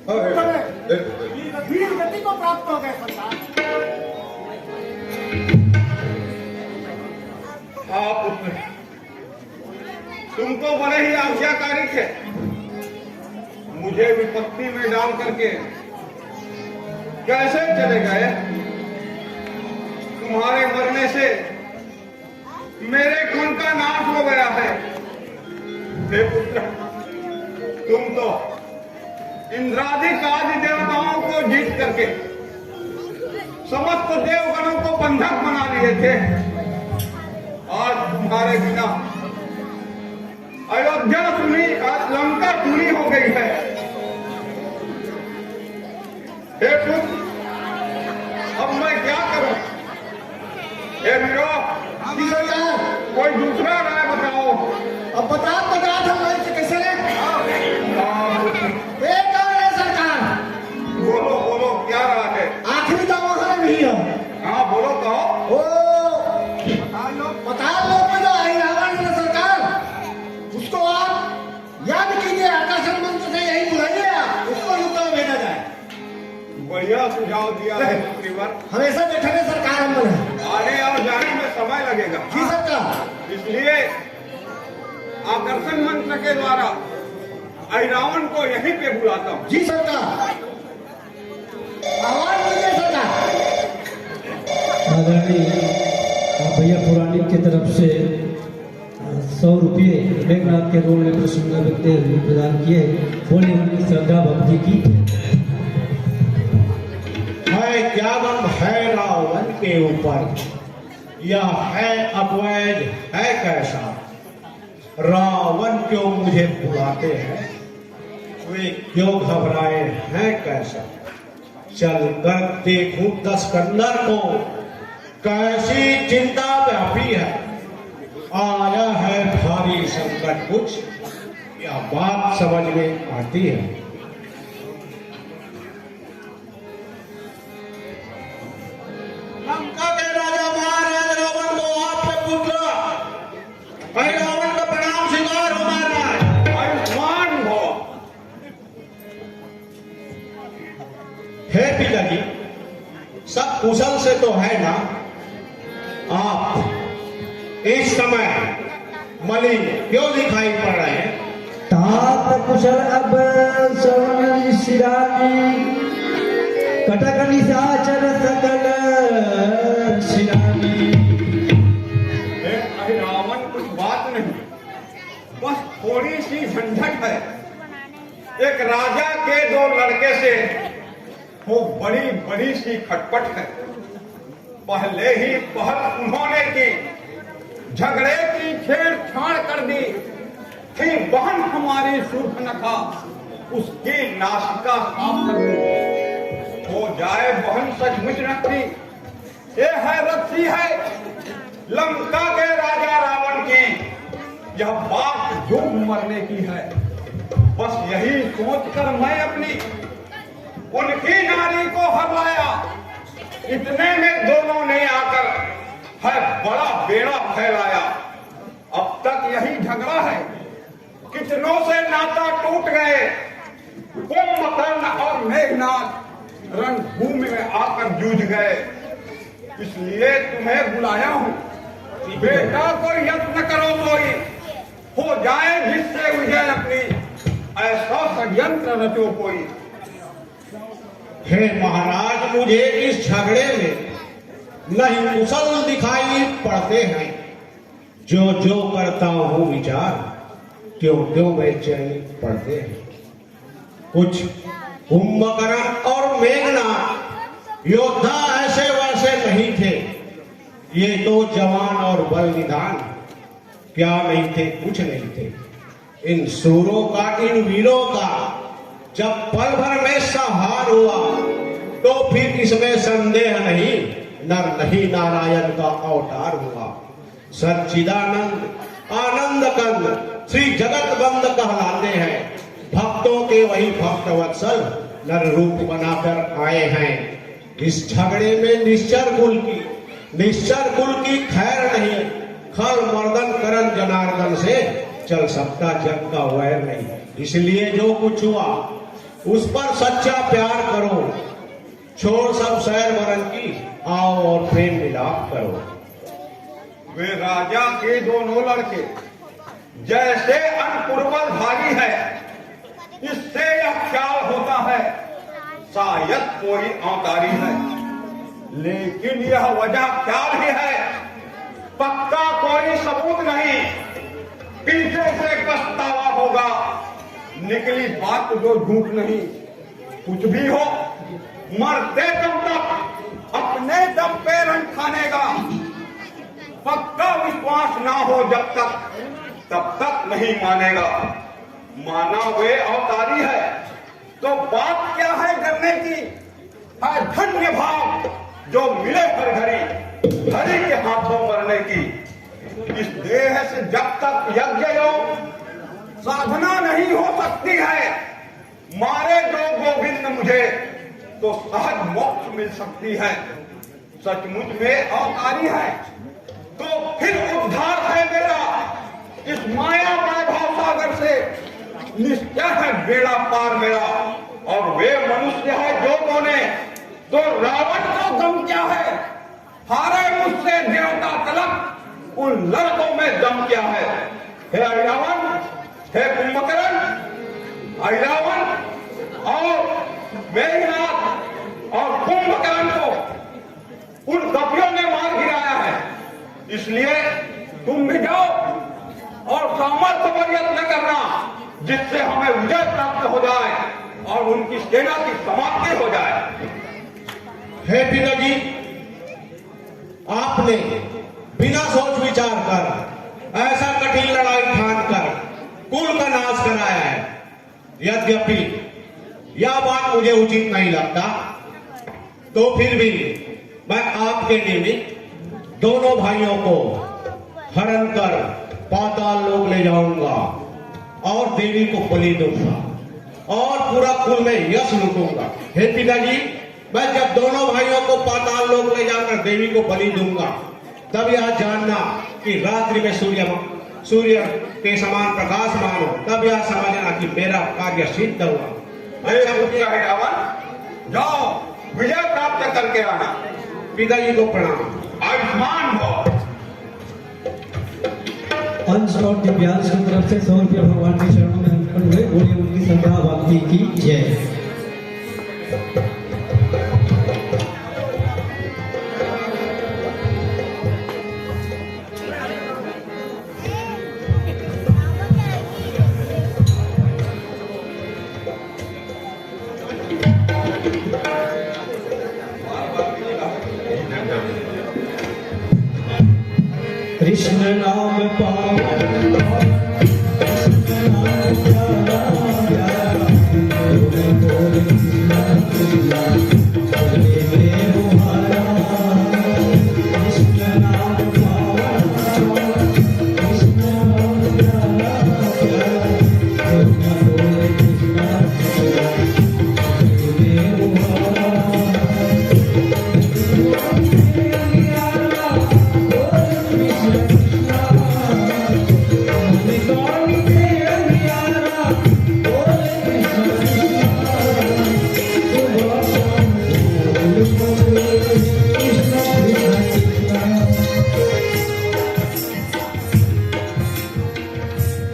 वीर गति को प्राप्त हो गए सरकार। हाँ पुत्र, तुम तो बड़े ही आज्ञाकारी थे। मुझे विपत्ति में डाल करके कैसे चले गए? तुम्हारे मरने से मेरे खून का नाश हो गया है। हे पुत्र, तुम तो इंद्रादिक आदि देवताओं को जीत करके समस्त देवगणों को बंधक बना लिए थे। आज तुम्हारे बिना अयोध्या सुनी, लंका सुनी हो गई है। हे पुत्र, अब मैं क्या करूं? हे वीरो, कोई दूसरा राय बताओ। अब बता हम कैसे सरकार? बोलो बोलो, क्या राय है? आखिरी दावा है नहीं है। हाँ बोलो, कहो। बता लो जो रावण है सरकार, उसको आप याद कीजिए, आकाशन मंत्र से यही बुलाइए, उसको युद्ध में भेजा जाए। बढ़िया सुझाव दिया है मंत्रीवर। हमेशा बैठे सरकार हम बने, आने और जाने में समय लगेगा। जी सरकार। इसलिए आकर्षण मंत्र के द्वारा रावण को यहीं पे बुलाता हूँ। जी सरकार, आवाज दीजिए सरकार। आदरणीय भैया पौराणिक की तरफ से 100 रुपये मेघनाथ के रोल में प्रसन्न व्यक्ति प्रदान किए। बोले उनकी श्रद्धा भक्ति की है। क्या गम है रावण के ऊपर, यह है अद्वैत है कैसा। रावण क्यों मुझे बुलाते हैं, वे क्यों घबराए हैं कैसा। चल कर देखूं 10 कंदर को, कैसी चिंता व्यापी है। आया है भारी संकट कुछ, यह बात समझ में आती है। लंका के राजा महाराज रावण को आपसे पुत्र रावण का प्रणाम स्वीकार हो महाराज। आयुष्मान भव। हे पिताजी, सब कुशल से तो है ना? आप इस समय मलिन क्यों दिखाई पड़ रहे हैं? तात कुशल अब श्रवण शिरानी, कटक निशाचर सकल शिरानी। रावण कुछ बात नहीं, बस थोड़ी सी झंझट है। एक राजा के 2 लड़के से वो बड़ी बड़ी सी खटपट है। पहले ही पहल उन्होंने की, झगड़े की छेड़छाड़ कर दी थी। बहन हमारी शूर्पणखा, उसकी नासिका साफ कर दी। हो जाए बहन सचमुच नकली, ये है रस्सी है लंका के राजा रावण की। यह बात जो मरने की है। बस यही सोचकर मैं अपनी उनकी नारी को हर लाया। इतने में दोनों ने आकर है बड़ा बेड़ा फैलाया। अब तक यही झगड़ा है, कितनों से नाता टूट गए। कुंभकर्ण और मेघनाथ रणभूमि में आकर जूझ गए। इसलिए तुम्हें बुलाया हूं, बेटा कोई यत्न करो, कोई हो जाए जिससे मुझे अपनी ऐसा षड्यंत्र रचो कोई। हे महाराज, मुझे इस झगड़े में नहीं कुशल दिखाई पड़ते हैं। जो जो करता हूं विचार, क्यों क्यों बेचैनी पड़ते हैं। कुछ कुंभकर्ण और मेघनाथ योद्धा ऐसे वैसे नहीं थे। ये तो जवान और बल निधान, क्या नहीं थे, कुछ नहीं थे। इन सूरों का, इन वीरों का जब पल भर में संहार हुआ, तो फिर इसमें संदेह नहीं, नर नहीं नारायण का अवतार हुआ। सच्चिदानंद आनंद कंद श्री जगत बंद कहलाते हैं। भक्तों के वही भक्त वत्सल नर रूप बनाकर आए हैं। इस झगड़े में निश्चर कुल की खैर नहीं। खर मर्दन करण जनार्दन से चल सकता जग का वैर नहीं। इसलिए जो कुछ हुआ उस पर सच्चा प्यार करो, छोड़ सब सैर वरन की, आओ और प्रेम मिलाप करो। वे राजा के दोनों लड़के जैसे अनपुरवल भारी है, इससे यह ख्याल होता है शायद कोई औतारी है, लेकिन यह वजह ख्याल ही है, पक्का कोई सबूत नहीं, पीछे से पछतावा होगा, निकली बात जो झूठ नहीं। कुछ भी हो, मरते दम तक अपने दम पे रन खानेगा, पक्का विश्वास ना हो जब तक तब तक नहीं मानेगा। माना वे अवतारी है तो बात क्या है करने की, है धन्य भाव जो मिले हर घड़ी, हरि के हाथों मरने की। इस देह से जब तक यज्ञ योग साधना नहीं हो सकती है, मारे जो गोविंद मुझे तो सहज मोक्ष मिल सकती है। सचमुच में अवतारी है तो फिर उद्धार है मेरा, इस माया वैभव सागर से निश्चय है बेड़ा पार मेरा। और वे मनुष्य है जो बोले तो रावण का दम क्या है, हारे मुझसे देवता तलक, उन लड़कों में दम क्या है। हे रावण, हे कुंभकर्ण, रावण और मेघनाथ और कुंभकर्ण को उन कपियों ने मार गिराया है, इसलिए तुम भी जाओ और सामर्थ्य पर यत्न करना, जिससे हमें विजय प्राप्त हो जाए और उनकी सेना की समाप्ति हो जाए। हे पिताजी, आपने बिना सोच विचार कर ऐसा कठिन लड़ाई ठान कर कुल का नाश कराया है। यद्यपि यह बात मुझे उचित नहीं लगता, तो फिर भी मैं आपके निमित्त दोनों भाइयों को हरण कर पाताल लोक ले जाऊंगा और देवी को बलि दूंगा और पूरा कुल में यश लूटूंगा। हे पिताजी, मैं जब दोनों भाइयों को पाताल लोक ले जाकर देवी को बलि दूंगा, तब यह जानना कि रात्रि में सूर्य के समान प्रकाशमान हो, तब यह समझना कि मेरा कार्य सिद्ध हुआ। अच्छा मुझे रावण, जाओ विजय प्राप्त करके आना। पिताजी को प्रणाम। आयुष्मान हो। अंश और दिव्यांश की तरफ से 100 रुपये भगवान के चरणों में अर्पण हुए। बोलिए उनकी श्रद्धा भक्ति की जय। कृष्ण नाम पावन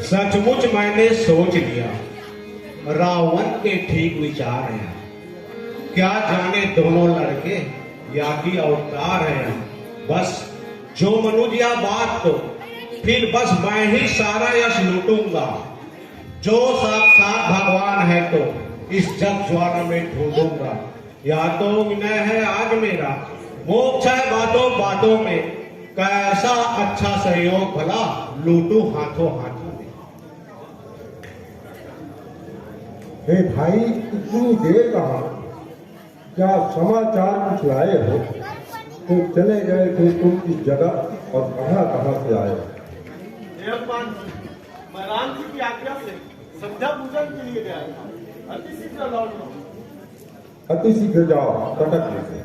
सचमुच मैंने सोच लिया, रावण के ठीक विचार हैं। क्या जाने दोनों लड़के या कि अवतार हैं। बस जो मनुज या बात तो फिर बस मैं ही सारा यश लूटूंगा। जो साक्षात भगवान है तो इस जग ज्वाला में ढूंढूंगा। या तो विनय है आज मेरा, मोक्ष है बातों बातों में। कैसा अच्छा सहयोग भला लूटू हाथों हाथों में। हे भाई, इतनी देर कहाँ? क्या समाचार कुछ लाए हो? तो चले गए थे तुम इस जगह और कहाँ कहाँ से आए? मैं राम जी की आज्ञा से संध्या पूजन के लिए गया था। अति शीघ्र लौट रहा। अति शीघ्र जाओ, कटक में से।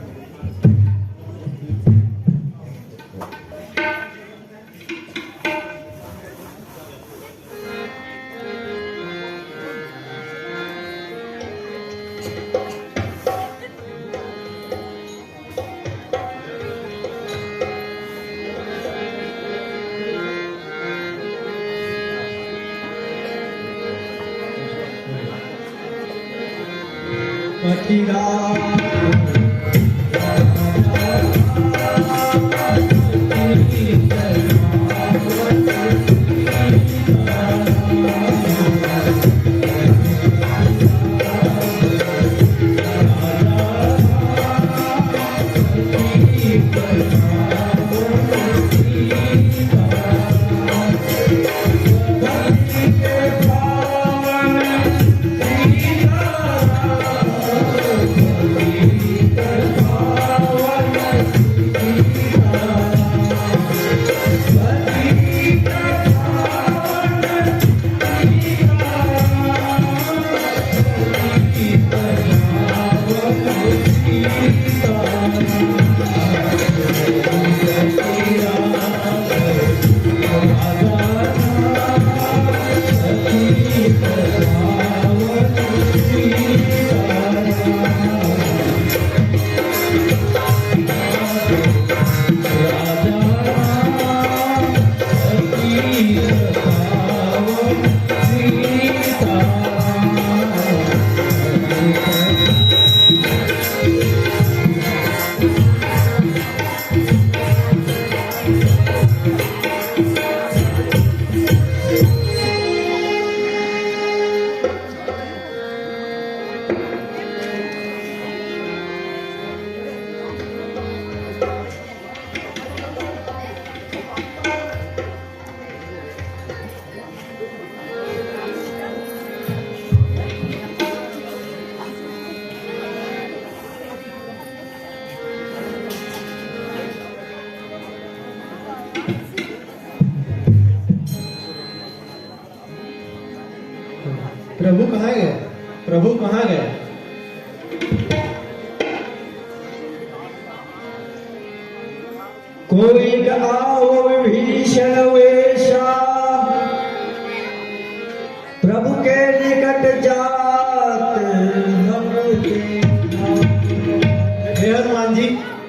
प्रभु कहाँ गए? प्रभु कहाँ गए? कोई गाओ विभीषण वेशा, प्रभु के निकट जात हम देखा। हे हनुमान जी,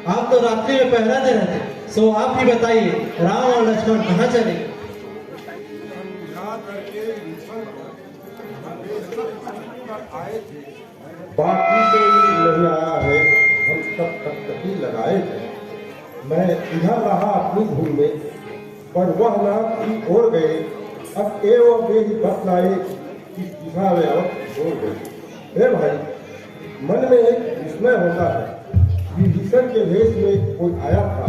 आप तो रात्रि में पहरा दे रहे थे, सो आप ही बताइए राम और लक्ष्मण कहाँ चले? आए थे, बाकी तो नहीं आया है, हम सब तक ही लगाए थे। मैं इधर रहा अपनी धुन में, पर वह नाथ की ओर गए। अब एवं वे ही बतलाए कि दिशा में अब छोड़ गए। हे भाई, मन में एक विस्मय होता है। विभीषण के भेष में कोई आया था,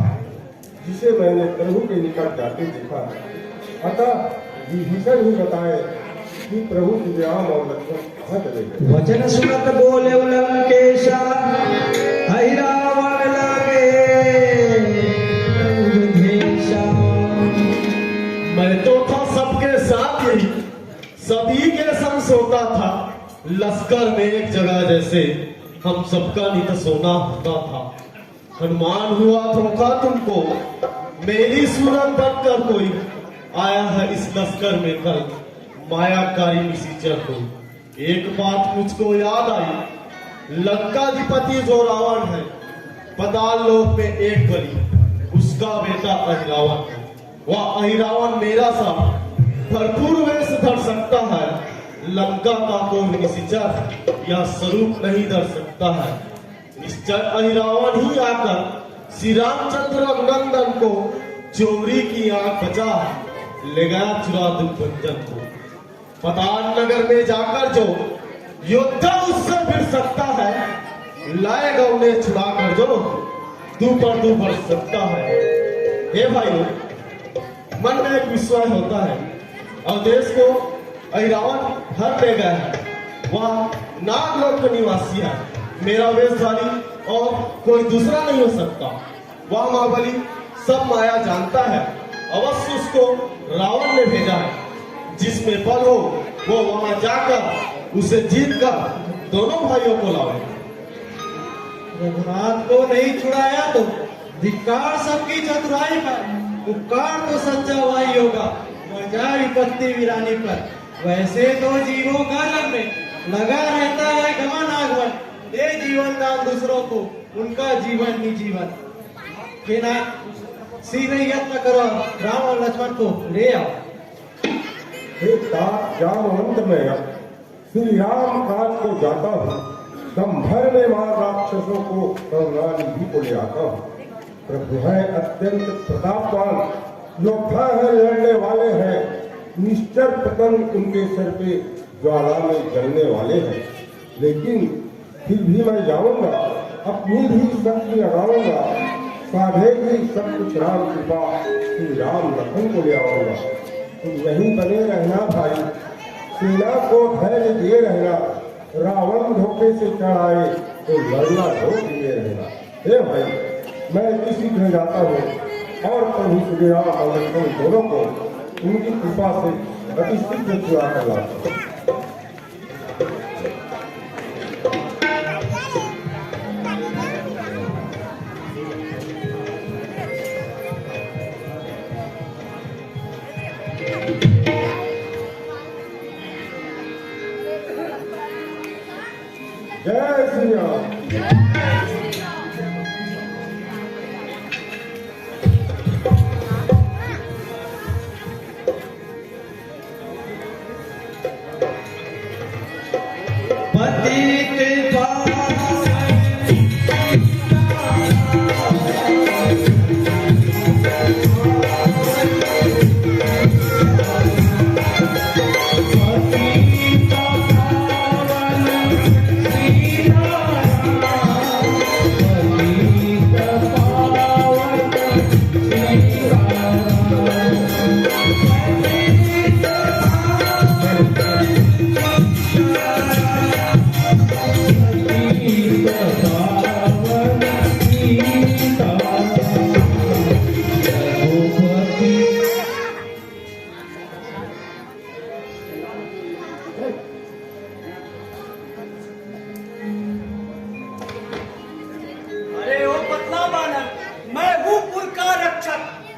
जिसे मैंने प्रभु के निकट जाते देखा। अतः विभीषण ही बताए कि प्रभु की राम और लक्ष्मण कहाँ चले गए। वचन सुनत बोले लंकेशा, हरि रावण लगे उधेशा। मैं तो था सबके साथ ही, सभी के संग सोता था। लश्कर में एक जगह जैसे हम सबका नित सोना होता था। हनुमान हुआ धोखा तुमको, मेरी सूरत बनकर कोई आया है इस लश्कर में कल, मायाकारी निशाचर को। एक बात मुझको याद आई, लंकाधिपति जो रावण है, पाताल लोक में एक बलि, उसका बेटा अहिरावण है। वह अहिरावण मेरा सा भरपूर वेश धर सकता है, लंका का कोई निशाचर या स्वरूप नहीं धर सकता है। निश्चय अहिरावण ही आकर श्री रामचंद्र रघुनंदन को चोरी की आंख बचा ले गया चुरा दुर्भंजन को। पाताल नगर में जाकर जो योद्धा उससे भिड़ सकता है, लाएगा उन्हें छुड़ा कर जो दू बढ़ सकता है। हे भाइयों, मन में एक विश्वास होता है और देश को अहिरावण हर ले गया है। वह नागलोक का निवासी है, मेरा वेशधारी और कोई दूसरा नहीं हो सकता। वह महाबली सब माया जानता है, अवश्य उसको रावण ने भेजा है। जिसमें बल हो वो वहां जाकर उसे जीत कर दोनों भाइयों को लावे। रघुनाथ को नहीं छुड़ाया तो धिक्कार सबकी चतुराई पर, उपकार तो सच्चा वही होगा वजह विपत्ति वीरानी पर। वैसे तो जीवों का जब में लगा रहता है गमन आगमन, दूसरों को उनका जीवन ही जीवन। हे नाथ, सीधे यत्न करो, राम और लक्ष्मण को ले आओ। हे तात जामवंत में श्री राम काज को जाता हूँ, दम भर में मार राक्षसों को करुणा निधि को ले आता हूँ। प्रभु है अत्यंत प्रतापवान, योद्धा है, लड़ने वाले हैं, निश्चर पतंग उनके सिर पे ज्वाला में जलने वाले हैं। लेकिन फिर भी मैं जाऊंगा, अपनी भी शक्ति लगाऊंगा, साधेगी सब कुछ राम कृपा, श्री राम लखन को ले आऊंगा। तुम यहीं बने रहना भाई, सेना को धैर्य दिए रहना, रावण धोखे से चढ़ाए तो लड़ना धोख दिए रहना। हे भाई, मैं किसी घर जाता हूँ और प्रभु श्री राम और लक्ष्मण दोनों को उनकी कृपा से अति शीघ्र छुड़ा कर लाता हूँ। जय श्री राम। पतित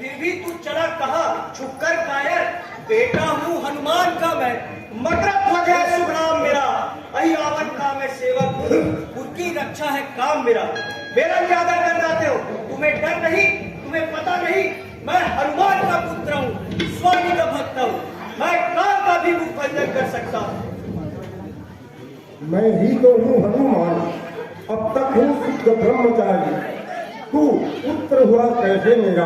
फिर भी तू चला कहा छुपकर कायर, बेटा हूँ हनुमान का मैं, मकर ध्वज है शुभ नाम मेरा, अहिरावण का मैं सेवक हूँ, उनकी रक्षा है काम मेरा। मेरा क्या आदर कर जाते हो, तुम्हें डर नहीं, तुम्हें पता नहीं, मैं हनुमान का पुत्र हूँ, स्वामी का भक्त हूँ, मैं काल का भी मुख भंजन कर सकता हूँ। मैं ही तो हूँ हनुमान, अब तक हूँ शुद्ध ब्रह्मचारी। तू पुत्र हुआ कैसे मेरा,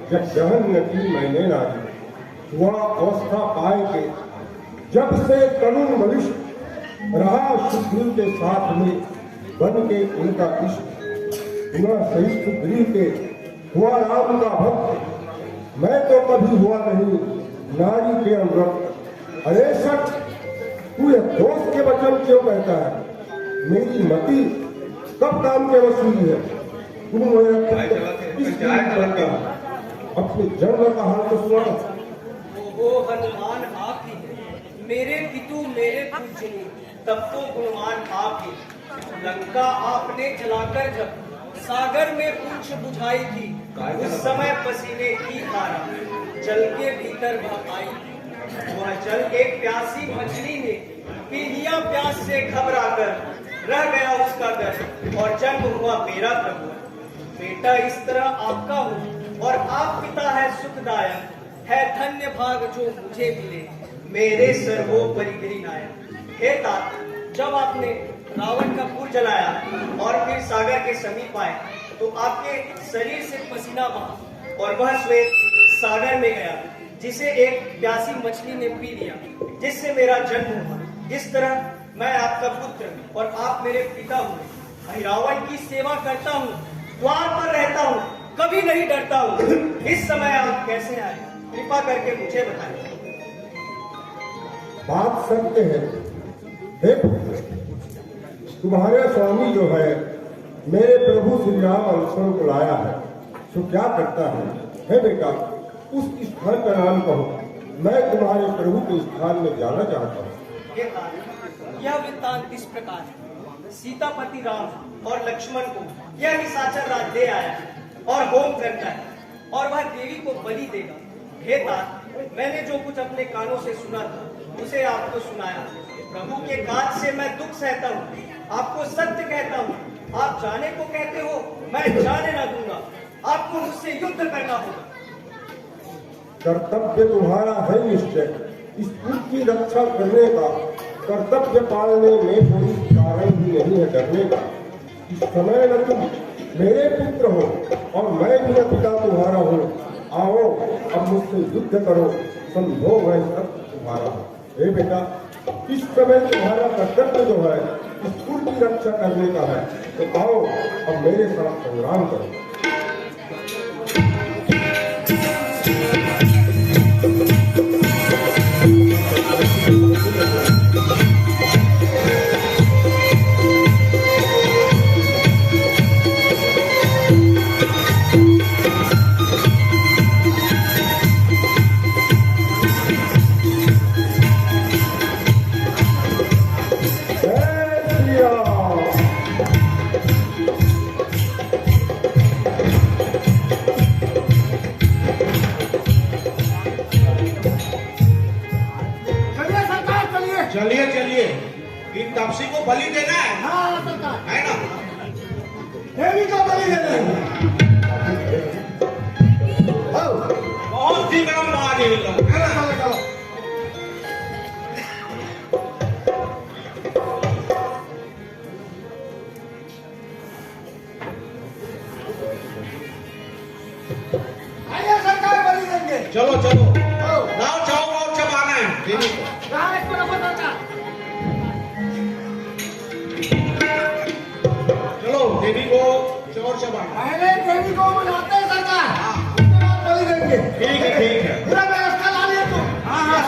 जब जहन न की मैंने नारी। हुआ अवस्था पाए के जब से तरुण वरिष्ठ, रहा सुग्रीव के साथ में बन के उनका इष्ट। हुआ सहिष्ठ सुग्रीव के, हुआ राम का भक्त, मैं तो कभी हुआ नहीं नारी के अनुरक्त। अरे सच, तू यह दोस्त के वचन क्यों कहता है, मेरी मति कब काम के वसूली है। तू अपने जन्म का हाल तो सुना। वो हनुमान आप ही है, मेरे पितु मेरे पूजनी, तब तो गुणवान आप ही। लंका आपने जलाकर जब सागर में पूछ बुझाई थी, उस समय पसीने की धारा जल के भीतर बह आई थी। वह जल एक प्यासी मछली ने पी लिया, प्यास से घबराकर रह गया उसका डर, और जन्म हुआ मेरा प्रभु। बेटा इस तरह आपका हूँ और आप पिता है सुखदायक, है धन्य भाग जो मुझे मिले, मेरे सर्वोपरि गिरिनायक। हे तात, जब आपने रावण का पुर जलाया और फिर सागर के समीप आए, तो आपके शरीर से पसीना बहा और वह श्वेत सागर में गया, जिसे एक प्यासी मछली ने पी लिया, जिससे मेरा जन्म हुआ। इस तरह मैं आपका पुत्र और आप मेरे पिता हुए। रावण की सेवा करता हूँ, द्वार पर रहता हूँ, कभी नहीं डरता हूँ। इस समय आप कैसे आए, कृपा करके मुझे बताएं। बात सत्य है, हे पुत्र, तुम्हारे स्वामी जो है मेरे प्रभु श्री राम और लक्ष्मण को लाया है, तो क्या करता है। हे बेटा, उस स्थान का नाम कहो, मैं तुम्हारे प्रभु के स्थान में जाना चाहता हूँ। यह वृत्तांत इस प्रकार है। सीतापति राम और लक्ष्मण को यह निशाचर राज दे आया और होम करता है, और वह देवी को बलि देगा। हे तात, मैंने जो कुछ अपने कानों से सुना था उसे आपको सुनाया। प्रभु के काज से मैं दुख सहता हूँ, आपको सत्य कहता हूँ, आप जाने को कहते हो, मैं जाने ना दूंगा। आपको मुझसे युद्ध करना होगा। कर्तव्य तुम्हारा है निश्चय, इस कुल की रक्षा करने का। कर्तव्य पालने में कोई कारण भी नहीं है डरने का। इस समय न तुम मेरे पुत्र हो और मैं भी पिता तुम्हारा हूँ। आओ अब मुझसे युद्ध करो, समझो मैं सब तुम्हारा हूँ। हे बेटा, इस समय तुम्हारा कर्तव्य जो है इस कुल की रक्षा करने का है, तो आओ अब मेरे साथ संग्राम करो। चलिए चलिए, इन तापसी को बलि देना है, हाँ सरकार, है ना? देवी को बलि देना है। बहुत ही गरम बात है लोग, है ना? चलो चलो। आइए सरकार, बलि देंगे। चलो चलो, लाओ चाहो और चबाना है देवी को। चलो देवी को चोर चबाना। पहले देवी को मनाते हैं सरकार, उसके बाद बलि देंगे। ठीक है ठीक है। पूरा व्यवस्था ला लिया तुम। हाँ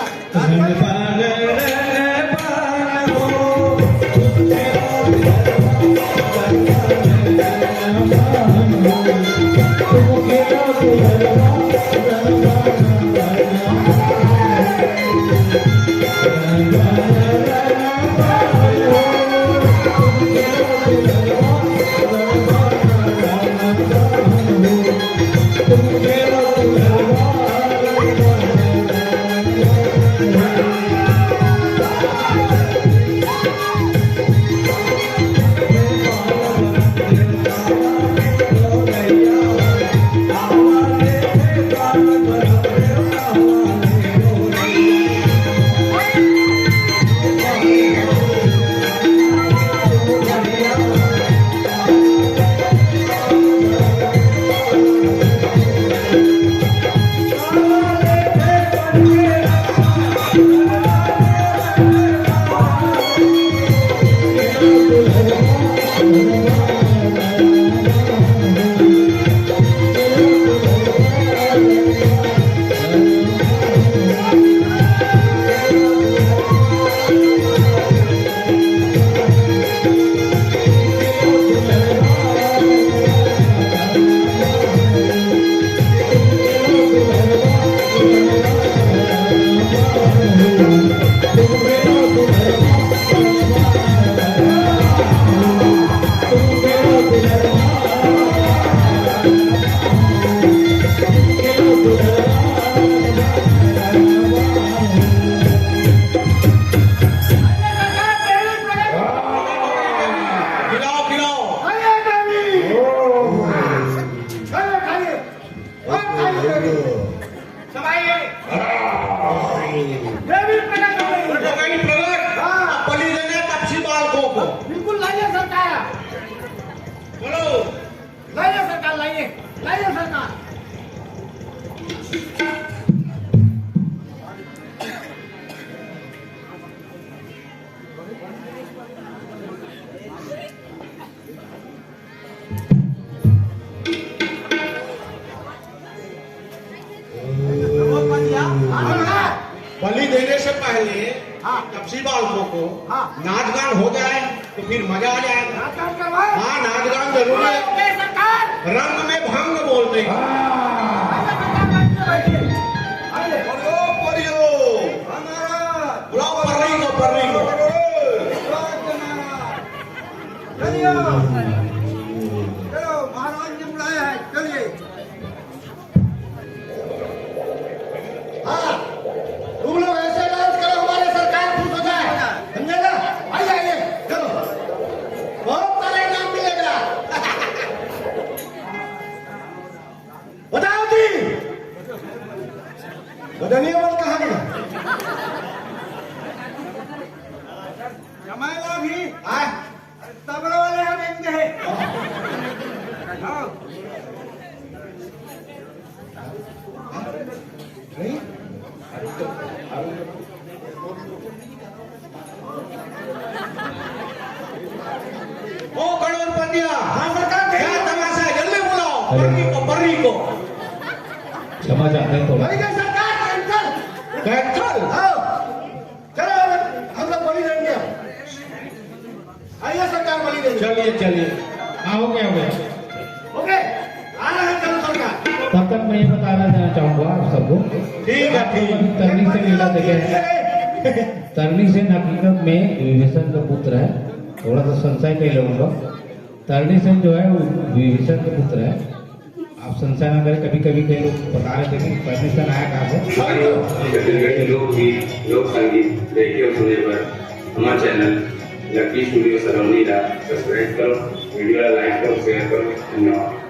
बिल्कुल लाइए सरकार, चलो लाइए सरकार, लाइए लाइए सरकार। बलि देने से पहले तपसी बालकों को नाच गान हो जाए तो फिर मजा आ जाएगा। हाँ, नाच गान जरूरी है। रंग में भंग बोलते हैं। बुलाओ पर्री को, पर्री को। चलो, महाराज ने बुलाया है, चलिए। हाँ, तुम लोग ऐसे डांस करो हमारे सरकार खुश हो जाए, समझे ना? आइए आइए, चलो, बहुत सारे इनाम मिलेगा। देंगे है हाँ। नहीं ओ गणपतिया, हाँ सरकार क्या तमाशा है? जल्दी बुलाओ बर्री को। क्षमा चाहते हैं थोड़ा। बड़ी गई सरकार कैंसल कैंसल? हाँ चलो हम लोग बलि देंगे आइए सरकार बलि देंगे चलिए चलिए। हाँ हो गया। ओके आ रहे हैं चलो सरकार तब तक मैं ये बताना देना चाहूंगा आप सबको, ठीक है ठीक है। तरनी से लीला देखे हैं। तरनी सेन हकीकत में विभीषण का पुत्र है। थोड़ा सा संशय कर लूंगा। तरनी सेन जो है वो विभीषण का पुत्र है। आप संशय ना करें, कभी कभी कई लोग बता रहे थे कि तरनी सेन आया कहाँ से। छत्तीसगढ़ लोकगीत लोक संगीत देखिए और सुनने पर हमारा चैनल लकी स्टूडियो सलोनी का सब्सक्राइब करो, वीडियो लाइक करो, शेयर करो। धन्यवाद।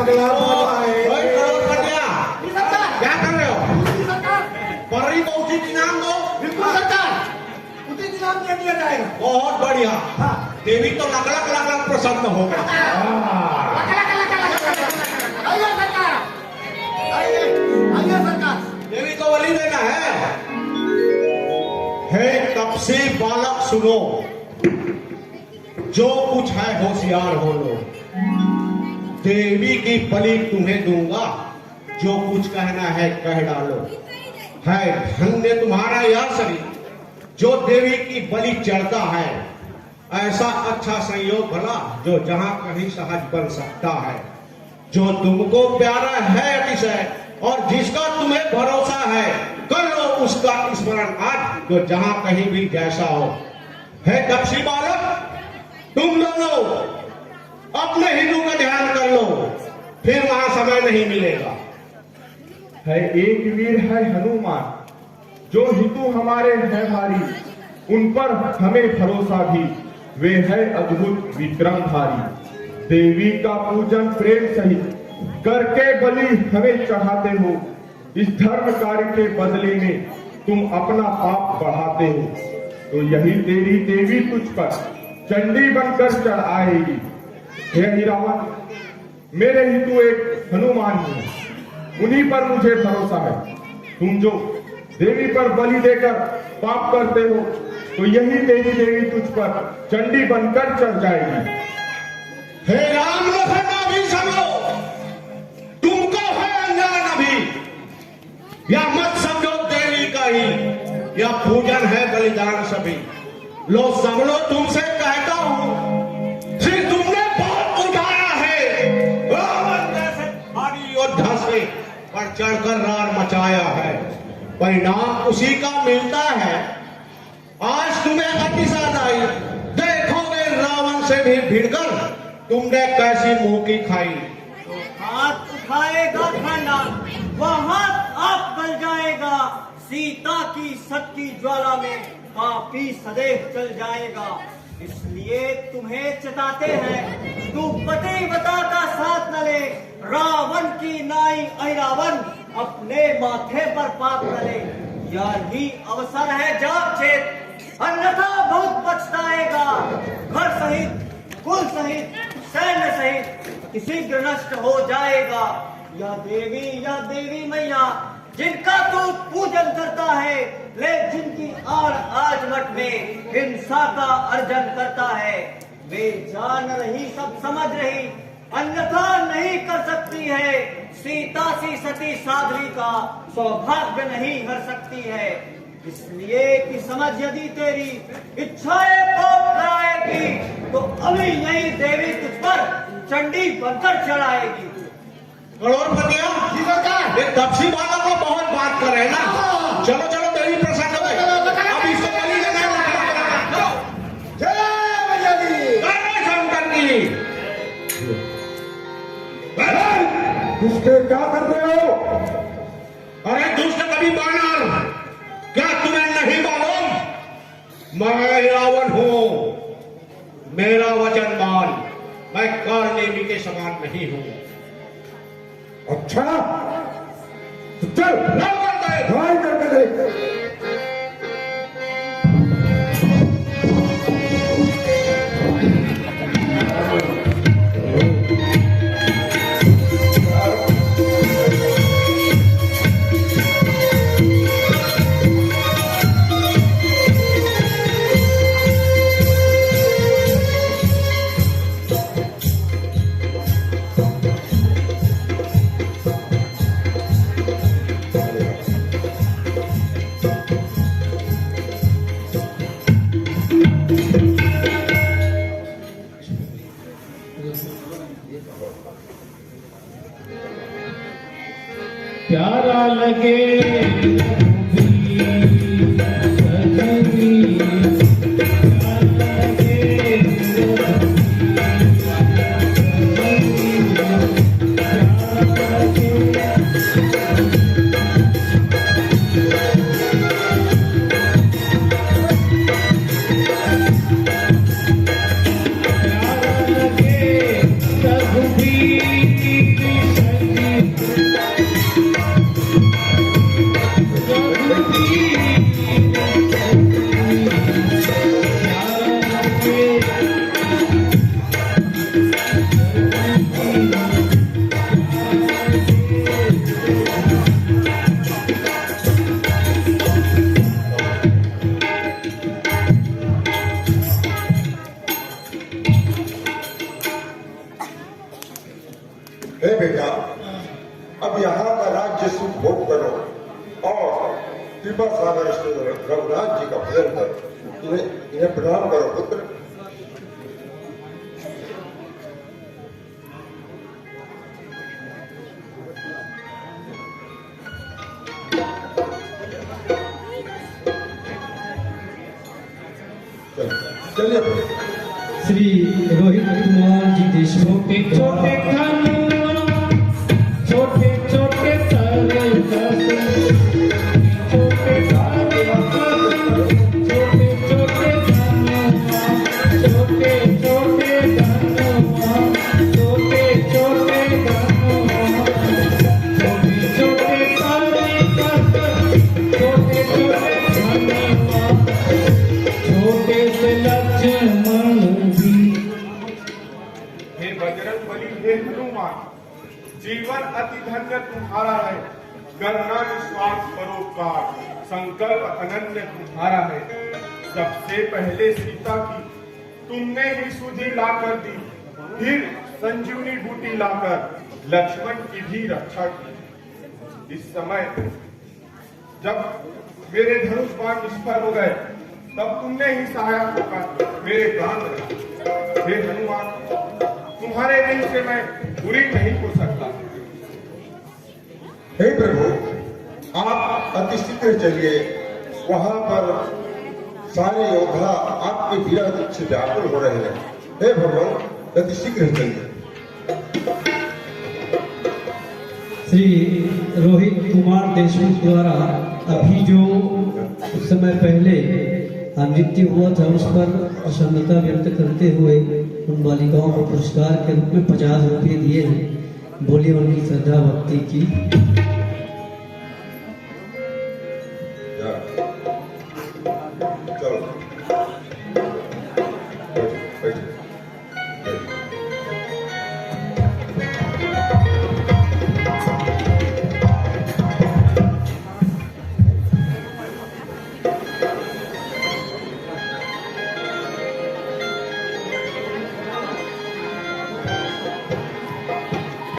पगला बनाए। ओए, करोड़पतिया, जी सरकार। क्या कर रहे हो? जी सरकार। परी को उचित इनाम दो। बिल्कुल सरकार, उचित इनाम दे दिया जाएगा। बहुत बढ़िया। हाँ। देवी तो लग प्रसन्न हो गए। आइए सरकार, आइए सरकार। देवी को बलि देना है। हे तपसी बालक सुनो, जो कुछ है होशियार हो लो। देवी की बलि तुम्हें दूंगा, जो कुछ कहना है कह डालो। है धन्य तुम्हारा यह शरीर जो देवी की बलि चढ़ता है। ऐसा अच्छा संयोग भला जो जहां कहीं सहज बन सकता है। जो तुमको प्यारा है अतिशय और जिसका तुम्हें भरोसा है, कर लो उसका स्मरण आज, जो जहां कहीं भी जैसा हो। है तपसी बालक, तुम दोनों अपने हिंदू का ध्यान कर लो, फिर वहां समय नहीं मिलेगा। है एक वीर है हनुमान, जो हितु हमारे है भारी, उन पर हमें भरोसा भी, वे है अद्भुत विक्रमधारी। देवी का पूजन प्रेम सहित करके बलि हमें चढ़ाते हो। इस धर्म कार्य के बदले में तुम अपना पाप बढ़ाते हो, तो यही तेरी देवी तुझ पर चंडी बनकर चढ़ आएगी। हे रावण, मेरे हितु एक हनुमान ही है, उन्हीं पर मुझे भरोसा है। तुम जो देवी पर बलि देकर पाप करते हो, तो यही तेरी देवी तुझ पर चंडी बनकर चढ़ जाएगी। हे राम लखन अभी समझो, तुमको है अनजान अभी, या मत समझो देवी का ही, या पूजन है बलिदान सभी। लो सब लो, तुमसे कहता हूं, सिर्फ तुमने बहुत उठाया है। रावण जैसे भारी योद्धा से पर चढ़कर रार मचाया है, परिणाम उसी का मिलता है। आज तुम्हें अतिसाद आई, देखोगे रावण से भी भिड़कर तुमने कैसी मुंह की खाई। हाथ उठाएगा खाना, वह हाथ आप गल जाएगा। सीता की सत्ती ज्वाला में पापी सदैव चल जाएगा। इसलिए तुम्हें चेताते हैं, तू पति बता का साथ न ले। रावण की नाई अहिरावण अपने माथे पर पाप न ले। यही अवसर है जाग चेत, अन्यथा बहुत पछताएगा। घर सहित, कुल सहित, सैन्य सहित शीघ्र नष्ट हो जाएगा। यह देवी मैया जिनका तू पूजन करता है, ले जिनकी आड़ आजमत में हिंसा का अर्जन करता है। वे जान रही, सब समझ रही, अन्यथा नहीं कर सकती है। सीता सी सती साध्वी का सौभाग्य नहीं हर सकती है। इसलिए कि समझ यदि तेरी इच्छाएं पाप कराएगी, तो अभी यही देवी तुझ पर चंडी बनकर चढ़ाएगी। करोड़पतिया, जी सरकार। ये तपसी वालों को बहुत बात कर रहे हैं ना। चलो चलो, देवी प्रसन्न हो गई, अब इसको बलि देना है। जय मैया दी। जय शंकर की। दुष्टे क्या कर रहे हो? अरे दुष्ट कभी बानर, क्या तुम्हें नहीं मालूम? मैं रावण हूं, मेरा वचन मान। मैं कालनेमी के समान नहीं हूं। अच्छा, तो चल रावण दे। ट्राई करके देख। प्यारा लगे रघुवीर हे बेटा, अब यहाँ का राज्य सुख भोग करो और कृपा सागर से रघुनाथ जी का भजन करो। इन्हें प्रणाम करो पुत्र। चलिए श्री रोहित कुमार जी देशमुख छोटे छोटे छोटे तारे छोटे तारे छोटे छोटे छोटे छोटे छोटे छोटे छोटे तारे छोटे छोटे से लक्ष्मण भी। हे बजरंगबली, हे हनुमान, जीवन अति धन्य तुम्हारा है, करना निस्वार्थ परोपकार, संकल्प अनन्य तुम्हारा है। सबसे पहले सीता की तुमने ही सुधि लाकर दी, फिर संजीवनी बूटी लाकर लक्ष्मण की भी रक्षा की। इस समय जब मेरे धनुष बाण निष्फल हो गए, तब तुमने ही सहायक होकर मेरे प्राण रखे। हे हनुमान, तुम्हारे नहीं से मैं बुरी नहीं हो सकता। हे प्रभु, आप अति शीघ्र चलिए। वहां पर सारे योद्धा आपके विरह से व्याकुल हो रहे हैं। हे भगवान, अति शीघ्र चलिए। श्री रोहित कुमार देशमुख द्वारा अभी जो कुछ समय पहले मृत्यु हुआ था, उस पर प्रसन्नता व्यक्त करते हुए उन बालिकाओं को पुरस्कार के रूप में 50 रुपये दिए हैं। बोलिए उनकी श्रद्धा भक्ति की।